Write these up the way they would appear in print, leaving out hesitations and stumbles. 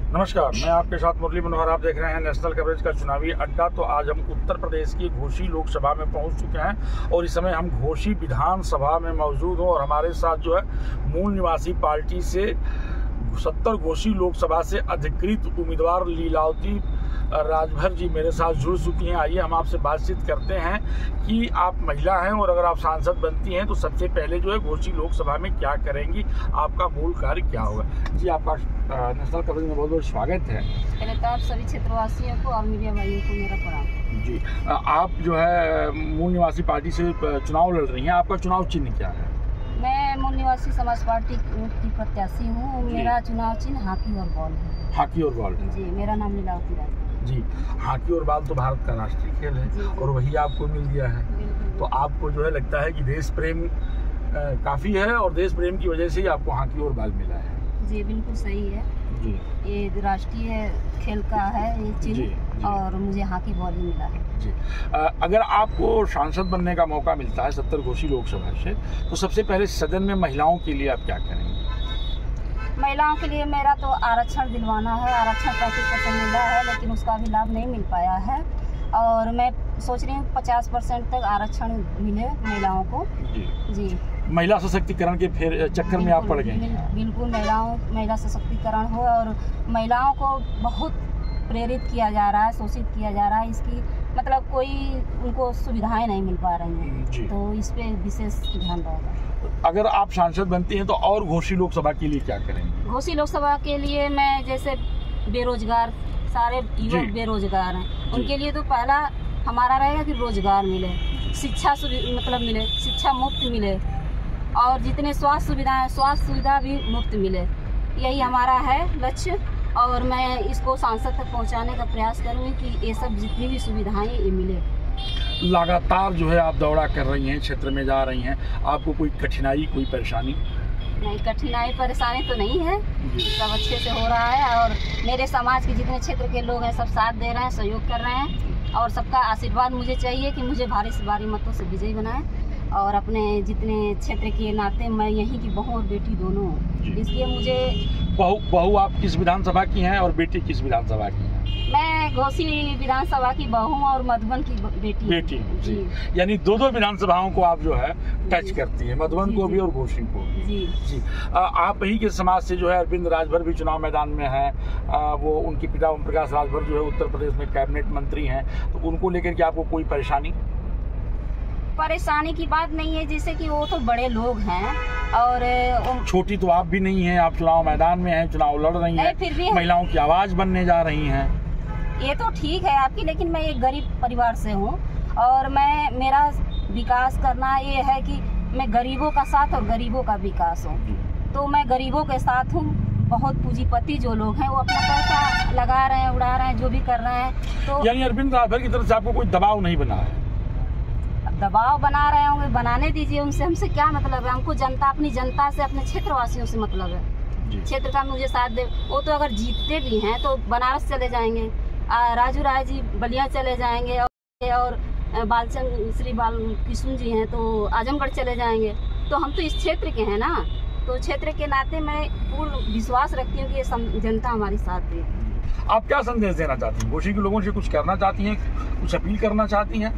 नमस्कार, मैं आपके साथ मुरली मनोहर। आप देख रहे हैं नेशनल कवरेज का चुनावी अड्डा। तो आज हम उत्तर प्रदेश की घोसी लोकसभा में पहुंच चुके हैं और इस समय हम घोसी विधानसभा में मौजूद हूं और हमारे साथ जो है मूल निवासी पार्टी से 70 घोसी लोकसभा से अधिकृत उम्मीदवार लीलावती राजभर जी मेरे साथ जुड़ चुकी हैं। आइए हम आपसे बातचीत करते हैं कि आप महिला हैं और अगर आप सांसद बनती हैं तो सबसे पहले जो है घोसी लोकसभा में क्या करेंगी, आपका मूल कार्य क्या होगा। जी, आपका नेशनल कवरेज में बहुत बहुत स्वागत है। पहले तो आप सभी क्षेत्रवासियों को और मीडिया भाइयों को मेरा प्रणाम। जी, आप जो है मूल निवासी पार्टी से चुनाव लड़ रही हैं, आपका चुनाव चिन्ह क्या है? मैं मूल निवासी समाज पार्टी की प्रत्याशी हूँ। मेरा चुनाव चिन्ह हाकी और बॉल है। हाकी और बॉल? जी, मेरा नाम लीलावती राज है। जी, हाकी और बॉल तो भारत का राष्ट्रीय खेल है और वही आपको मिल गया है। तो आपको जो है लगता है कि देश प्रेम काफ़ी है और देश प्रेम की वजह से ही आपको हाकी और बॉल मिला है। जी, बिल्कुल सही है जी। ये राष्ट्रीय खेल का है ये चिन्ह और मुझे हाकी बॉल ही मिला है जी। अगर आपको सांसद बनने का मौका मिलता है 70 घोसी लोकसभा से, तो सबसे पहले सदन में महिलाओं के लिए आप क्या करेंगे? महिलाओं के लिए मेरा तो आरक्षण दिलवाना है। आरक्षण 35% मिला है लेकिन उसका भी लाभ नहीं मिल पाया है और मैं सोच रही हूँ 50% तक आरक्षण मिले महिलाओं को। जी, महिला सशक्तिकरण के फिर चक्कर में आप पड़ गए। बिल्कुल, महिला सशक्तिकरण हो और महिलाओं को बहुत प्रेरित किया जा रहा है, शोषित किया जा रहा है। इसकी मतलब कोई उनको सुविधाएं नहीं मिल पा रही हैं, तो इस पे विशेष ध्यान रहेगा। अगर आप सांसद बनती हैं तो और घोसी लोकसभा के लिए क्या करेंगे? घोसी लोकसभा के लिए मैं जैसे बेरोजगार, सारे युवक बेरोजगार हैं, उनके लिए तो पहला हमारा रहेगा कि रोजगार मिले, शिक्षा मतलब मिले, शिक्षा मुफ्त मिले और जितने स्वास्थ्य सुविधाएं स्वास्थ्य सुविधा भी मुफ्त मिले। यही हमारा है लक्ष्य और मैं इसको सांसद तक पहुंचाने का प्रयास करूंगी कि ये सब जितनी भी सुविधाएं ये मिले। लगातार जो है आप दौरा कर रही हैं, क्षेत्र में जा रही हैं, आपको कोई कठिनाई कोई परेशानी? नहीं, कठिनाई परेशानी तो नहीं है, सब अच्छे से हो रहा है और मेरे समाज के जितने क्षेत्र के लोग हैं सब साथ दे रहे हैं, सहयोग कर रहे हैं और सबका आशीर्वाद मुझे चाहिए कि मुझे भारी से भारी मतों से विजयी बनाएं और अपने जितने क्षेत्र के नाते मैं यहीं की बहू और बेटी दोनों हूँ, इसलिए मुझे। बहू आप किस विधानसभा की हैं और बेटी किस विधानसभा की हैं? मैं घोसी विधानसभा की बहू और मधुबन की बेटी जी। यानी दो विधानसभाओं को आप जो है टच करती है, मधुबन को भी और घोसी को भी। जी। आप ही के समाज से जो है अरविंद राजभर भी चुनाव मैदान में है। वो उनके पिता ओम प्रकाश राजभर जो है उत्तर प्रदेश में कैबिनेट मंत्री हैं, तो उनको लेकर के आपको कोई परेशानी की बात नहीं है, जैसे कि वो तो बड़े लोग हैं और छोटी तो आप भी नहीं हैं, आप चुनाव मैदान में हैं, चुनाव लड़ रही हैं, फिर भी महिलाओं की आवाज बनने जा रही हैं। ये तो ठीक है आपकी, लेकिन मैं एक गरीब परिवार से हूँ और मेरा विकास करना ये है कि मैं गरीबों का साथ और गरीबों का विकास हूँ, तो मैं गरीबों के साथ हूँ। बहुत पूंजीपति जो लोग हैं वो अपना पैसा लगा रहे हैं, उड़ा रहे हैं, जो भी कर रहे हैं। तो यानी अरविंद राजभर की तरफ से आपको कोई दबाव नहीं बना है? दबाव बना रहे होंगे, बनाने दीजिए, उनसे हमसे क्या मतलब है। हमको जनता, अपनी जनता से, अपने क्षेत्रवासियों से मतलब है। क्षेत्र का मुझे साथ दे। वो तो अगर जीतते भी हैं तो बनारस चले जाएंगे, राजू राय जी बलिया चले जाएंगे और बालचंद श्री बालकृष्ण जी हैं तो आजमगढ़ चले जाएंगे। तो हम तो इस क्षेत्र के हैं ना, तो क्षेत्र के नाते मैं पूर्ण विश्वास रखती हूँ कि ये जनता हमारी साथ दे। आप क्या संदेश देना चाहती हैं? घोसी के लोगों से कुछ करना चाहती हैं, कुछ अपील करना चाहती हैं?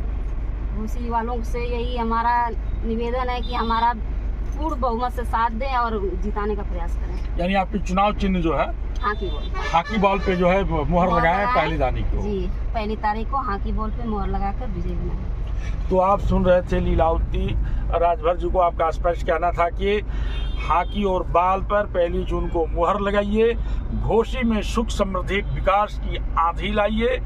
घोसी वालों से यही हमारा निवेदन है कि हमारा पूर्ण बहुमत से साथ दें और जिताने का प्रयास करें। यानी आपके चुनाव चिन्ह जो है हाकी बॉल पे जो है मुहर लगाएं पहली तारीख को। जी, पहली तारीख को हाकी बॉल पे मुहर लगाकर विजय बनाएं। तो आप सुन रहे थे लीलावती राजभर जी को। आपका स्पष्ट कहना था कि हाकी और बाल पर 1 जून को मुहर लगाइए, घोसी में सुख समृद्धि विकास की आंधी लाइए,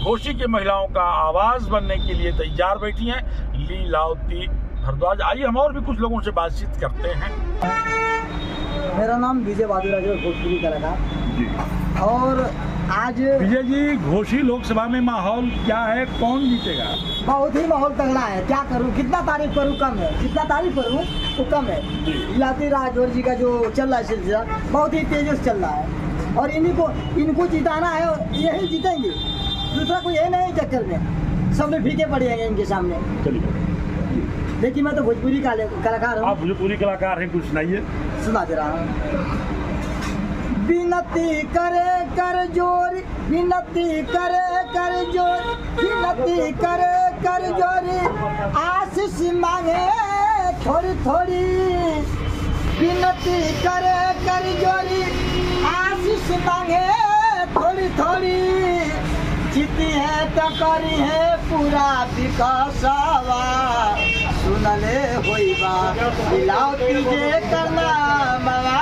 घोसी के महिलाओं का आवाज बनने के लिए तैयार बैठी हैं लीलावती भारद्वाज। आइए हम और भी कुछ लोगों से बातचीत करते हैं। मेरा नाम विजय बहादुर राज, भोजपुरी कलाकार जी। और आज विजय जी, घोसी लोकसभा में माहौल क्या है, कौन जीतेगा? बहुत ही माहौल तगड़ा है। क्या करूं, कितना तारीफ करूं कम है, जितना तारीफ करूं वो कम है। लीलावती राजभर जी का जो चल रहा है सिलसिला बहुत ही तेजी से चल रहा है और इनको जिताना है, यही जीतेंगे, दूसरा कोई है नहीं। चक्कर में सब में फीके पड़ जाएंगे इनके सामने। चलिए, देखिए मैं तो भोजपुरी कलाकार हूँ। आप भोजपुरी कलाकार हैं, कुछ सुनाइए। सुना दे रहा हूँ। विनती करे कर जोरी, विनती करे कर जोरी, विनती करे कर जोरी, आशीष मांगे थोड़ी थोड़ी, विनती करे कर जोरी, आशीष मांगे थोड़ी थोड़ी, जीती है तो करी है पूरा विकासवा, सुनले होइबा मिलावटी जे करना मवा,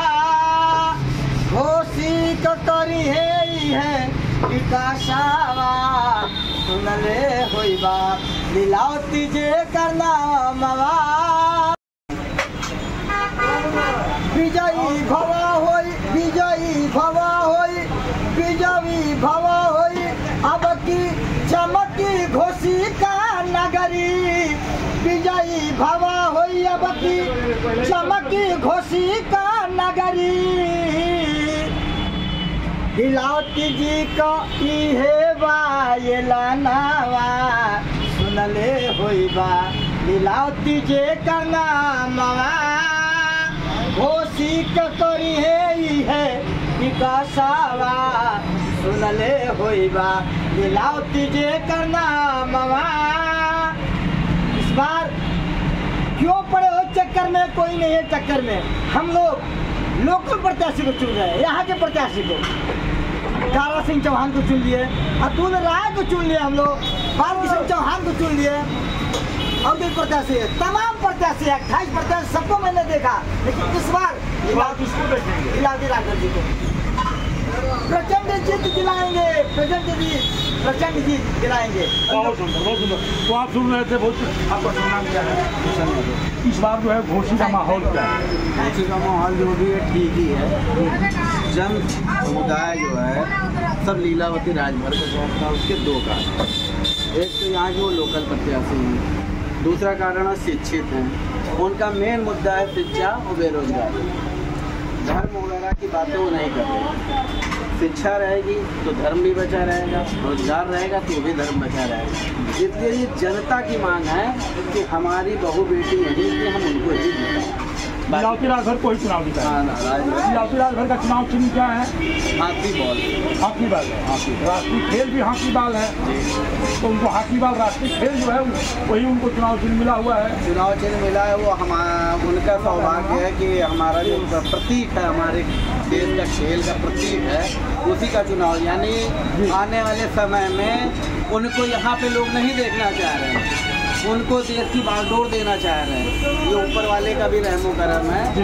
घोषी को करी है विकासवा, सुनले होइबा मिलावटी जे करना मवा, विजयी भवा होई, विजयी भवा होई, विजयी भवा होई, अब की चमकी घोषी का नगरी, विजयी भवा होई, अब की चमकी घोषी का नगरी, हिलावती जी को इहे बा ये लानावा, सुनले होइबा हिलावती जे करना मवा, घोषी करी है विकासवा, सुनले होइबा मिलावटी जे करना मवा। इस बार क्यों पड़े हो चक्कर में? कोई नहीं है चक्कर में, हम लोग लोकल प्रत्याशी को चुन रहे हैं, यहाँ के प्रत्याशी को, कारा सिंह चौहान को चुन लिए, अतुल राय को चुन लिए, हम लोग बालकिशन चौहान को चुन लिए, और भी प्रत्याशी है, तमाम प्रत्याशी 28 प्रत्याशी सबको मैंने देखा, लेकिन इस बार इलादी राघव जी को प्रचंड जीत दिलाएंगे, प्रचंड जीत दिलाएंगे। बहुत सुंदर, बहुत सुंदर। तो आप सुन रहे थे, बहुत आपका सुनना क्या है? इस बार जो है घोषी का माहौल क्या है? घोषी का माहौल जो भी है ठीक ही है। जन समुदाय जो है सब लीलावती राजभर का शौक था, उसके दो कारण, एक तो यहाँ जो लोकल प्रत्याशी हैं, दूसरा कारण शिक्षित हैं, उनका मेन मुद्दा है शिक्षा और बेरोजगारी। धर्म वगैरह की बातें वो नहीं करते, शिक्षा रहेगी तो धर्म भी बचा रहेगा, रोजगार रहेगा तो भी धर्म बचा रहेगा। इसलिए ये जनता की मांग है कि हमारी बहू बेटी यही कि हम उनको ही जिताएं। लीलावती राजभर को ही चुनाव जीता है। लीलावती राजभर का चुनाव चिन्ह क्या है? हाथी बॉल, हॉकी बॉल है। राष्ट्रीय खेल भी हॉकी बॉल है, तो उनको हॉकी बॉल राष्ट्रीय खेल जो है वही उनको चुनाव चिन्ह मिला हुआ है। चुनाव चिन्ह मिला है, वो उनका सौभाग्य है कि हमारा जो प्रतीक है, हमारे देश का खेल का प्रतीक है, उसी का चुनाव, यानी आने वाले समय में उनको यहाँ पे लोग नहीं देखना चाह रहे हैं, उनको देश की बागडोर देना चाह रहे हैं। ये ऊपर वाले का भी रहमो करम है कि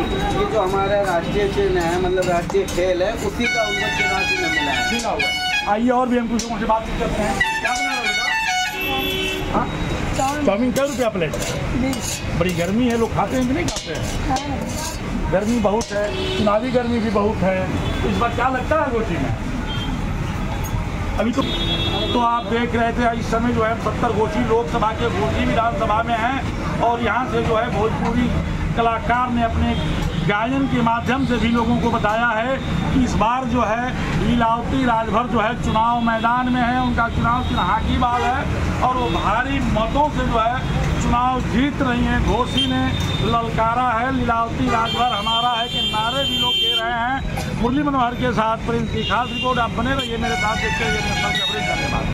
जो हमारा राष्ट्रीय चिन्ह है, मतलब राष्ट्रीय खेल है, उसी का उनको चुनाव चिन्ह मिला है, मिला हुआ। आइए और भी हम कुछ लोगों से बात करते हैं। क्या बना रहे हो? चाउमीन क्या रुपया प्लेट? बड़ी गर्मी है, लोग खाते हैं कि नहीं खाते हैं? गर्मी बहुत है, चुनावी गर्मी भी बहुत है, तो इस बार क्या लगता है घोषी में? अभी तो आप देख रहे थे, इस समय जो है 70 घोषी लोकसभा के घोषी विधानसभा में हैं, और यहाँ से जो है भोजपुरी कलाकार ने अपने गायन के माध्यम से भी लोगों को बताया है कि इस बार जो है लीलावती राजभर जो है चुनाव मैदान में है, उनका चुनाव चिन्ह हॉकी बॉल है, और वो भारी मतों से जो है चुनाव जीत रही हैं। घोषी ने ललकारा है लीलावती राजभर हमारा है के नारे भी लोग दे रहे हैं। मुरली मनोहर के साथ प्रिंस की खास रिपोर्ट। आप बने रहिए मेरे साथ, देखते रहिए नेशनल कवरेज। धन्यवाद।